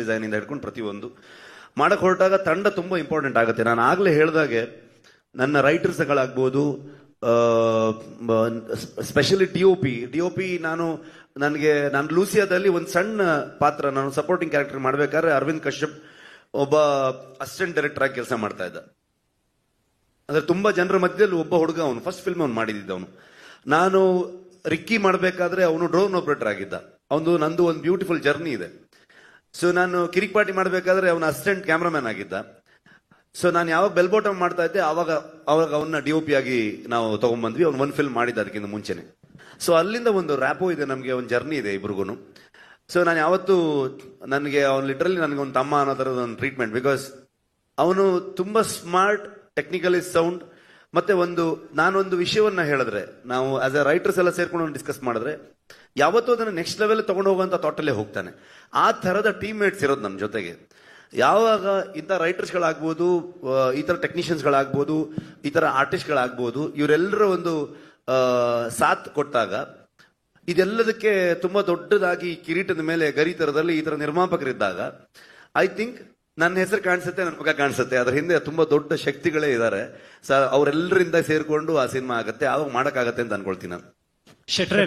Design ಇಂದ ಹಿಡ್ಕೊಂಡು ಪ್ರತಿಯೊಂದು ಮಾಡಕ್ ಹೊರಟಾಗ ತಂಡ ತುಂಬಾ ಇಂಪಾರ್ಟೆಂಟ್ ಆಗುತ್ತೆ. ನಾನು ಆಗ್ಲೇ ಹೇಳ್ದಾಗೆ ನನ್ನ ರೈಟರ್ಸ್ಗಳಾಗ್ಬೋದು, ಸ್ಪೆಷಲಿ ಡಿಒಪಿ ನಾನು ಲೂಸಿಯಾದಲ್ಲಿ ಒಂದು ಸಣ್ಣ ಪಾತ್ರ, ನಾನು ಸಪೋರ್ಟಿಂಗ್ ಕ್ಯಾರೆಕ್ಟರ್ ಮಾಡ್ಬೇಕಾದ್ರೆ ಅರವಿಂದ್ ಕಶ್ಯಪ್ ಒಬ್ಬ ಅಸಿಸ್ಟೆಂಟ್ ಡೈರೆಕ್ಟರ್ ಆಗಿ ಕೆಲಸ ಮಾಡ್ತಾ ಇದ್ದ. ಅಂದ್ರೆ ತುಂಬಾ ಜನರ ಮಧ್ಯದಲ್ಲಿ ಒಬ್ಬ ಹುಡುಗ, ಅವನು ಫಸ್ಟ್ ಫಿಲ್ಮ್ ಅವ್ನು ಮಾಡಿದ್ದವನು. ನಾನು ರಿಕ್ಕಿ ಮಾಡ್ಬೇಕಾದ್ರೆ ಅವನು ಡ್ರೋನ್ ಆಪರೇಟರ್ ಆಗಿದ್ದ. ನಂದು ಒಂದು ಬ್ಯೂಟಿಫುಲ್ ಜರ್ನಿ ಇದೆ. ಸೊ ನಾನು ಕಿರಿಕ್ ಪಾರ್ಟಿ ಮಾಡ್ಬೇಕಾದ್ರೆ ಅವನ ಅಸಿಸ್ಟೆಂಟ್ ಕ್ಯಾಮ್ರಾಮನ್ ಆಗಿದ್ದ. ಸೊ ನಾನು ಯಾವಾಗ ಬೆಲ್ ಬಾಟಮ್ ಮಾಡ್ತಾ ಇದ್ದೆ ಅವಾಗ ಅವನ್ನ ಡಿಒಪಿ ಆಗಿ ನಾವು ತಗೊಂಡ್ಬಂದ್ವಿ. ಅವ್ನು ಒಂದು ಫಿಲ್ಮ್ ಮಾಡಿದ್ದ ಅದಕ್ಕಿಂತ ಮುಂಚೆನೆ. ಸೊ ಅಲ್ಲಿಂದ ಒಂದು ರ್ಯಾಪೋ ಇದೆ, ನಮಗೆ ಒಂದು ಜರ್ನಿ ಇದೆ ಇಬ್ರಿಗೂ. ಸೊ ನಾನು ಯಾವತ್ತು ಅವ್ನು ಲಿಟ್ರಲಿ ನನಗೆ ಒಂದು ತಮ್ಮ ಅನ್ನೋ ತರದ ಒಂದು ಟ್ರೀಟ್ಮೆಂಟ್. ಬಿಕಾಸ್ ಅವನು ತುಂಬಾ ಸ್ಮಾರ್ಟ್, ಟೆಕ್ನಿಕಲಿ ಸೌಂಡ್, ಮತ್ತೆ ನಾನೊಂದು ವಿಷಯವನ್ನ ಹೇಳಿದ್ರೆ, ನಾವು ಆಸ್ ಎ ರೈಟರ್ಸ್ ಎಲ್ಲ ಸೇರ್ಕೊಂಡು ಡಿಸ್ಕಸ್ ಮಾಡಿದ್ರೆ ಯಾವತ್ತೂ ಅದನ್ನ ನೆಕ್ಸ್ಟ್ ಲೆವೆಲ್ ತಗೊಂಡು ಹೋಗುವಂತ ಥಾಟಲ್ಲೇ ಹೋಗ್ತಾನೆ. ಆ ತರದ ಟೀಮ್ ಮೇಟ್ಸ್ ಇರೋದು ನಮ್ಮ ಜೊತೆಗೆ. ಯಾವಾಗ ಇಂಥ ರೈಟರ್ಸ್ಗಳಾಗ್ಬೋದು, ಈ ತರ ಟೆಕ್ನಿಷಿಯನ್ಸ್ಗಳಾಗ್ಬೋದು, ಈ ತರ ಆರ್ಟಿಸ್ಟ್ಗಳಾಗ್ಬೋದು, ಇವರೆಲ್ಲರ ಒಂದು ಸಾಥ್ ಕೊಟ್ಟಾಗ ಇದೆಲ್ಲದಕ್ಕೆ ತುಂಬಾ ದೊಡ್ಡದಾಗಿ ಕಿರೀಟದ ಮೇಲೆ ಗರಿತರದಲ್ಲಿ ಈ ತರ ನಿರ್ಮಾಪಕರಿದ್ದಾಗ ಐ ಥಿಂಕ್ ನನ್ನ ಹೆಸರು ಕಾಣಿಸುತ್ತೆ, ನನ್ನ ಮುಖ ಕಾಣಿಸುತ್ತೆ. ಅದ್ರ ಹಿಂದೆ ತುಂಬಾ ದೊಡ್ಡ ಶಕ್ತಿಗಳೇ ಇದ್ದಾರೆ. ಅವರೆಲ್ಲರಿಂದ ಸೇರ್ಕೊಂಡು ಆ ಸಿನಿಮಾ ಆಗತ್ತೆ, ಆವಾಗ ಮಾಡಕ್ಕಾಗತ್ತೆ ಅಂತ ಅನ್ಕೊಳ್ತೀನಿ ನಾನು. ಶೆಟ್ರೆ